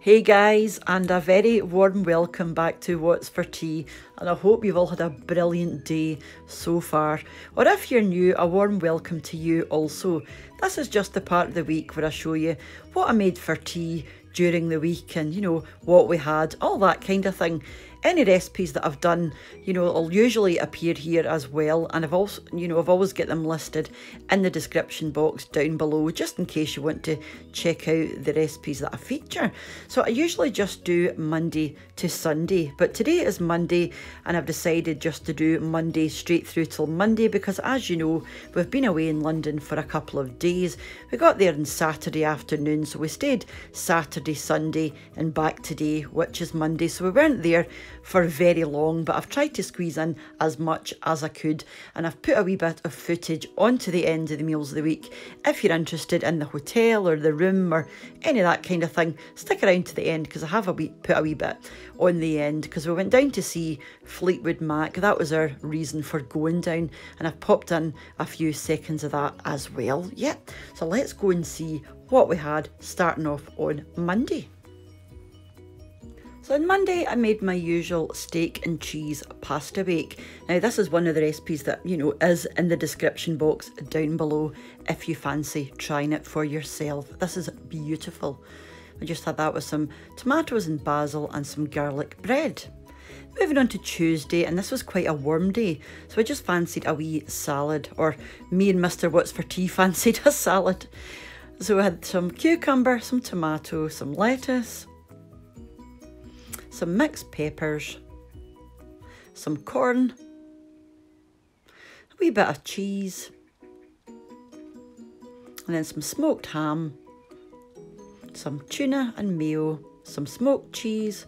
Hey guys, and a very warm welcome back to What's for Tea, and I hope you've all had a brilliant day so far. Or if you're new, a warm welcome to you also. This is just the part of the week where I show you what I made for tea during the week and, you know, what we had, all that kind of thing. Any recipes that I've done, you know, will usually appear here as well, and I've also, you know, I've always got them listed in the description box down below, just in case you want to check out the recipes that I feature. So I usually just do Monday to Sunday, but today is Monday, and I've decided just to do Monday straight through till Monday, because as you know, we've been away in London for a couple of days. We got there on Saturday afternoon, so we stayed Saturday, Sunday, and back today, which is Monday, so we weren't there for very long, but I've tried to squeeze in as much as I could, and I've put a wee bit of footage onto the end of the meals of the week. If you're interested in the hotel or the room or any of that kind of thing, stick around to the end, because I have put a wee bit on the end, because we went down to see Fleetwood Mac. That was our reason for going down, and I've popped in a few seconds of that as well. Yeah, so let's go and see what we had starting off on Monday. So on Monday, I made my usual steak and cheese pasta bake. Now this is one of the recipes that, you know, is in the description box down below if you fancy trying it for yourself. This is beautiful. I just had that with some tomatoes and basil and some garlic bread. Moving on to Tuesday, and this was quite a warm day, so I just fancied a wee salad, or me and Mr. What's for Tea fancied a salad. So I had some cucumber, some tomato, some lettuce, some mixed peppers, some corn, a wee bit of cheese, and then some smoked ham, some tuna and mayo, some smoked cheese,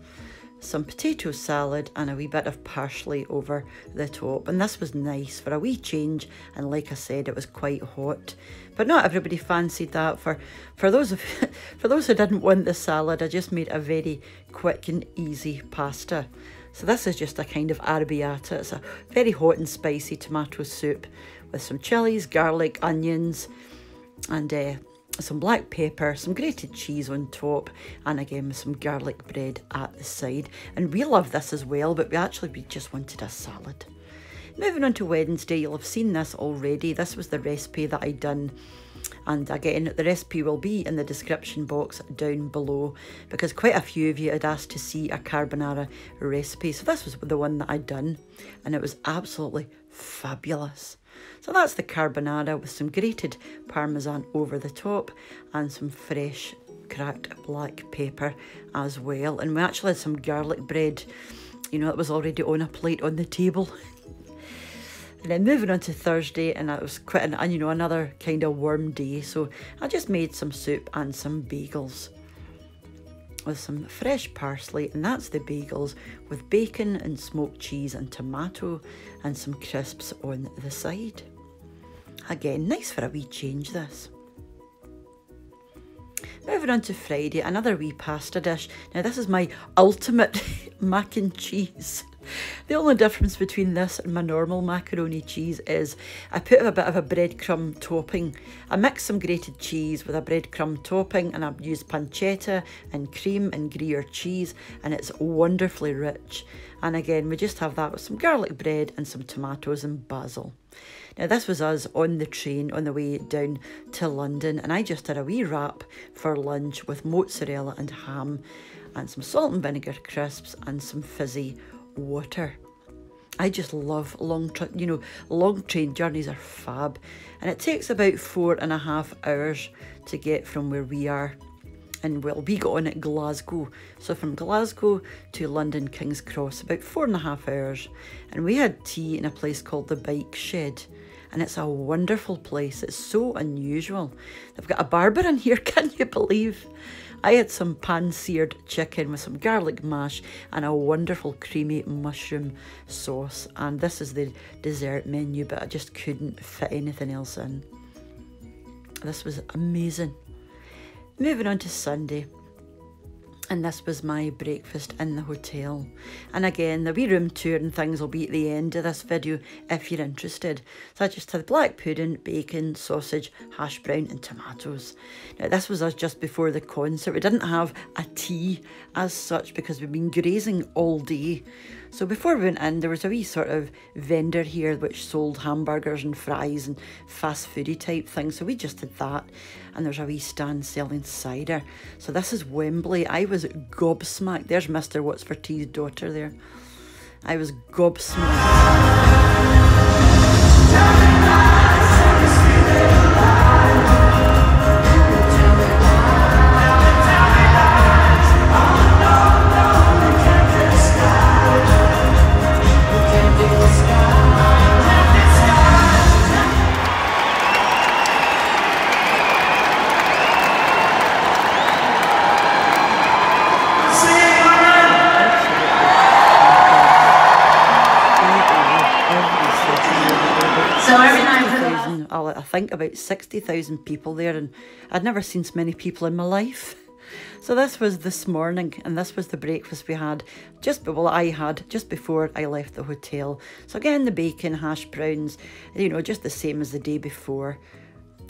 some potato salad, and a wee bit of parsley over the top. And this was nice for a wee change, and like I said, it was quite hot, but not everybody fancied that. For those who didn't want the salad, I just made a very quick and easy pasta. So this is just a kind of arrabbiata. It's a very hot and spicy tomato soup with some chilies, garlic, onions, and some black pepper, some grated cheese on top, and again with some garlic bread at the side. And we love this as well, but we just wanted a salad. Moving on to Wednesday, you'll have seen this already. This was the recipe that I done, and again the recipe will be in the description box down below, because quite a few of you had asked to see a carbonara recipe. So this was the one that I'd done, and it was absolutely fabulous. So that's the carbonara with some grated parmesan over the top and some fresh cracked black pepper as well. And we actually had some garlic bread, you know, that was already on a plate on the table. And then moving on to Thursday, and it was quite an, you know, another kind of warm day, so I just made some soup and some bagels with some fresh parsley, and that's the bagels with bacon and smoked cheese and tomato and some crisps on the side. Again, nice for a wee change, this. Moving on to Friday, another wee pasta dish. Now this is my ultimate mac and cheese. The only difference between this and my normal macaroni cheese is I put a bit of a breadcrumb topping. I mixed some grated cheese with a breadcrumb topping, and I've used pancetta and cream and Gruyere cheese, and it's wonderfully rich. And again, we just have that with some garlic bread and some tomatoes and basil. Now this was us on the train on the way down to London, and I just did a wee wrap for lunch with mozzarella and ham and some salt and vinegar crisps and some fizzy water. I just love long train journeys are fab, and it takes about 4.5 hours to get from where we are. And well, we got on at Glasgow, so from Glasgow to London King's Cross, about 4.5 hours, and we had tea in a place called the Bike Shed, and it's a wonderful place. It's so unusual. They've got a barber in here, can you believe? I had some pan-seared chicken with some garlic mash and a wonderful creamy mushroom sauce, and this is the dessert menu, but I just couldn't fit anything else in. This was amazing. Moving on to Sunday, And this was my breakfast in the hotel. And again, the wee room tour and things will be at the end of this video if you're interested. So I just had black pudding, bacon, sausage, hash brown and tomatoes. Now this was us just before the concert. We didn't have a tea as such because we've been grazing all day. So before we went in, there was a wee sort of vendor here which sold hamburgers and fries and fast foodie type things. So we just did that. And there's a wee stand selling cider. So this is Wembley. I was gobsmacked. There's Mr. What's for Tea's daughter there. I was gobsmacked. I think about 60,000 people there, and I'd never seen so many people in my life. So this was this morning, and this was the breakfast we had I had just before I left the hotel. So again, the bacon, hash browns, you know, just the same as the day before.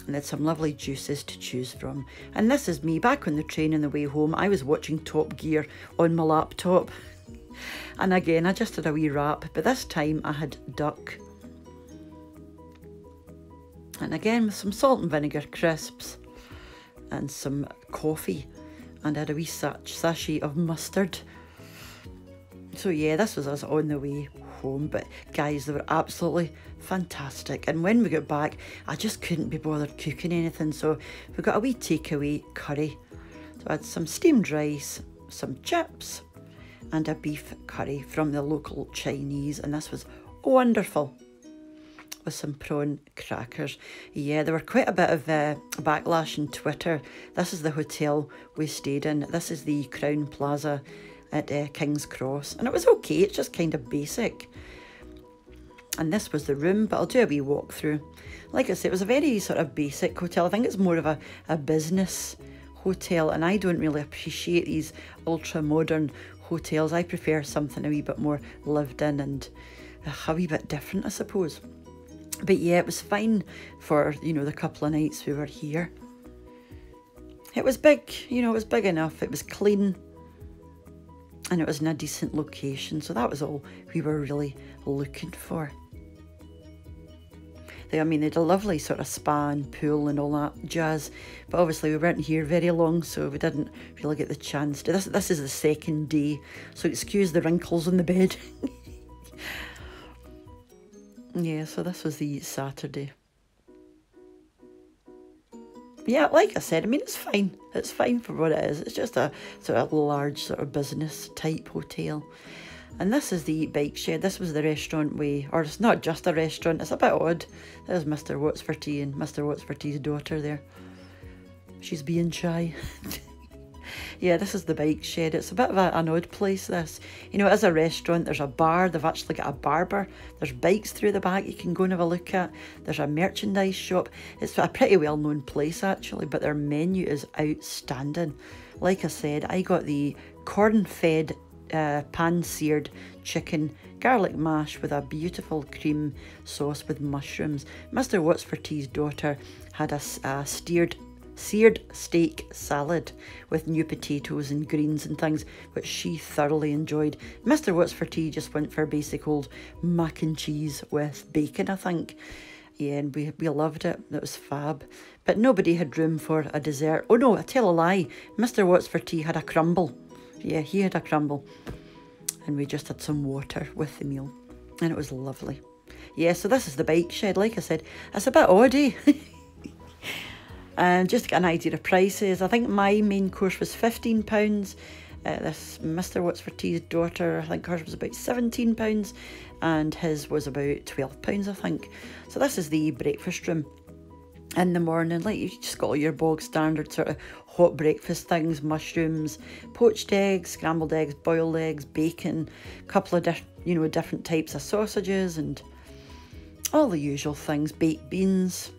And had some lovely juices to choose from. And this is me back on the train on the way home. I was watching Top Gear on my laptop. And again, I just had a wee wrap, but this time I had duck. And again, with some salt and vinegar crisps and some coffee, and I had a wee sachet of mustard. So yeah, this was us on the way home, but guys, they were absolutely fantastic. And when we got back, I just couldn't be bothered cooking anything, so we got a wee takeaway curry. So I had some steamed rice, some chips, and a beef curry from the local Chinese, and this was wonderful. With some prawn crackers. Yeah, there were quite a bit of backlash on Twitter. This is the hotel we stayed in. This is the Crown Plaza at King's Cross. And it was okay, it's just kind of basic. And this was the room, but I'll do a wee walkthrough. Like I said, it was a very sort of basic hotel. I think it's more of a business hotel, and I don't really appreciate these ultra-modern hotels. I prefer something a wee bit more lived in and a wee bit different, I suppose. But yeah, it was fine for, you know, the couple of nights we were here. It was big, you know, it was big enough. It was clean. And it was in a decent location. So that was all we were really looking for. I mean, they had a lovely sort of spa and pool and all that jazz. But obviously we weren't here very long, so we didn't really get the chance to. This is the second day. So excuse the wrinkles on the bed. Yeah, so this was the Saturday. Yeah, like I said, I mean, it's fine. It's fine for what it is. It's just a sort of large sort of business type hotel. And this is the bike shed. This was the restaurant or it's not just a restaurant, it's a bit odd. There's Mr. What's for Tea and Mr. What's for Tea's daughter there. She's being shy. Yeah, this is the bike shed. It's a bit of an odd place, this. You know, it is a restaurant. There's a bar. They've actually got a barber. There's bikes through the back you can go and have a look at. There's a merchandise shop. It's a pretty well-known place, actually, but their menu is outstanding. Like I said, I got the corn-fed pan-seared chicken garlic mash with a beautiful cream sauce with mushrooms. Mr. What's for Tea's daughter had a seared steak salad with new potatoes and greens and things, which she thoroughly enjoyed. Mr. What's for Tea just went for a basic old mac and cheese with bacon, I think. Yeah, and we loved it. It was fab. But nobody had room for a dessert. Oh no, I tell a lie. Mr. What's for Tea had a crumble. Yeah, he had a crumble. And we just had some water with the meal. And it was lovely. Yeah, so this is the bike shed. Like I said, it's a bit odd, eh? And just to get an idea of prices, I think my main course was £15. This Mr. What's for Tea's daughter, I think hers was about £17, and his was about £12, I think. So this is the breakfast room. In the morning, like, you just got all your bog standard sort of hot breakfast things: mushrooms, poached eggs, scrambled eggs, boiled eggs, bacon, a couple of different types of sausages, and all the usual things, baked beans.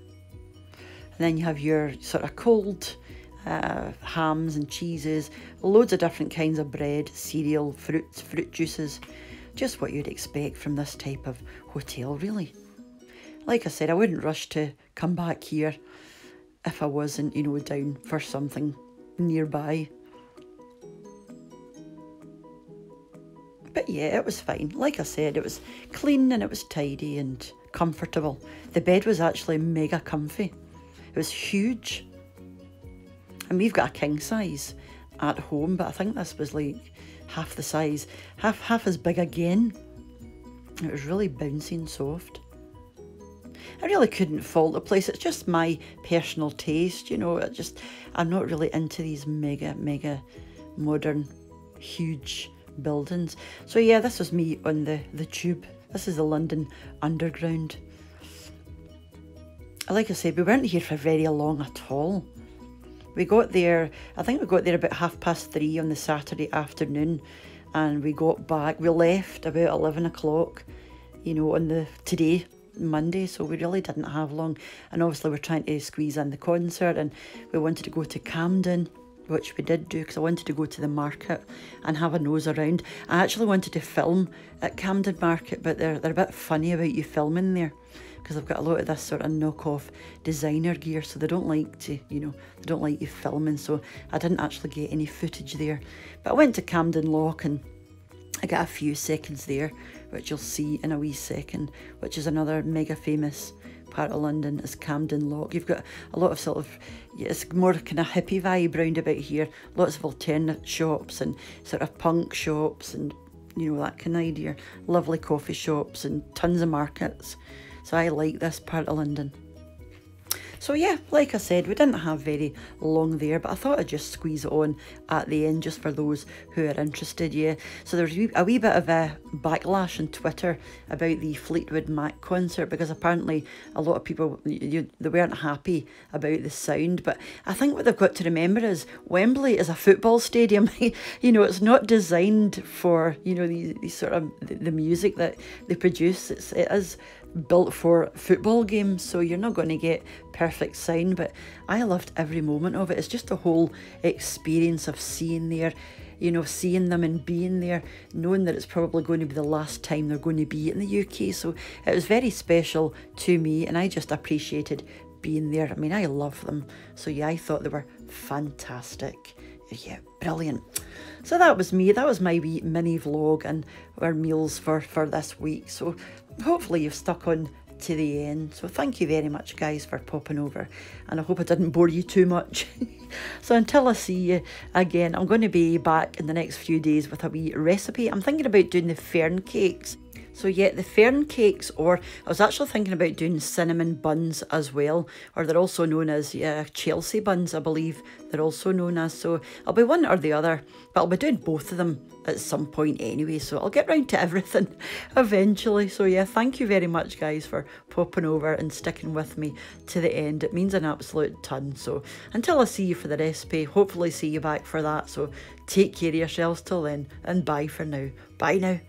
And then you have your sort of cold hams and cheeses, loads of different kinds of bread, cereal, fruits, fruit juices. Just what you'd expect from this type of hotel, really. Like I said, I wouldn't rush to come back here if I wasn't, you know, down for something nearby. But yeah, it was fine. Like I said, it was clean and it was tidy and comfortable. The bed was actually mega comfy. It was huge. And we've got a king size at home, but I think this was like half the size, half as big again. It was really bouncy and soft. I really couldn't fault the place. It's just my personal taste, you know. I'm not really into these mega modern, huge buildings. So yeah, this was me on the tube. This is the London Underground. Like I said, we weren't here for very long at all. We got there, I think we got there about 3:30 on the Saturday afternoon, and we got back, we left about 11 o'clock, you know, on today, Monday, so we really didn't have long. And obviously we're trying to squeeze in the concert, and we wanted to go to Camden, which we did do, because I wanted to go to the market and have a nose around. I actually wanted to film at Camden Market, but they're a bit funny about you filming there, because I've got a lot of this sort of knockoff designer gear, so they don't like to, you know, they don't like you filming, so I didn't actually get any footage there. But I went to Camden Lock and I got a few seconds there, which you'll see in a wee second, which is another mega famous part of London, is Camden Lock. You've got a lot of sort of, yeah, it's more kind of hippie vibe round about here, lots of alternate shops and sort of punk shops and, you know, that kind of idea. Lovely coffee shops and tons of markets. So I like this part of London. So yeah, like I said, we didn't have very long there, but I thought I'd just squeeze it on at the end just for those who are interested, yeah. So there's a wee bit of a backlash on Twitter about the Fleetwood Mac concert, because apparently a lot of people, they weren't happy about the sound. But I think what they've got to remember is Wembley is a football stadium. You know, it's not designed for, you know, these sort of, the music that they produce. It is built for football games, so you're not going to get perfect sound. But I loved every moment of it. It's just the whole experience of seeing them and being there, knowing that it's probably going to be the last time they're going to be in the UK. So it was very special to me, and I just appreciated being there. I mean, I love them, so yeah, I thought they were fantastic. Yeah, brilliant. So that was me. That was my wee mini vlog and our meals for this week. So hopefully you've stuck on to the end. So thank you very much, guys, for popping over, and I hope I didn't bore you too much. So until I see you again, I'm going to be back in the next few days with a wee recipe. I'm thinking about doing the fern cakes. So yeah, the fern cakes, or I was actually thinking about doing cinnamon buns as well, or they're also known as Chelsea buns, I believe they're also known as. So I'll be one or the other, but I'll be doing both of them at some point anyway, so I'll get round to everything eventually. So yeah, thank you very much, guys, for popping over and sticking with me to the end. It means an absolute ton. So until I see you for the recipe, hopefully see you back for that. So take care of yourselves till then, and bye for now. Bye now.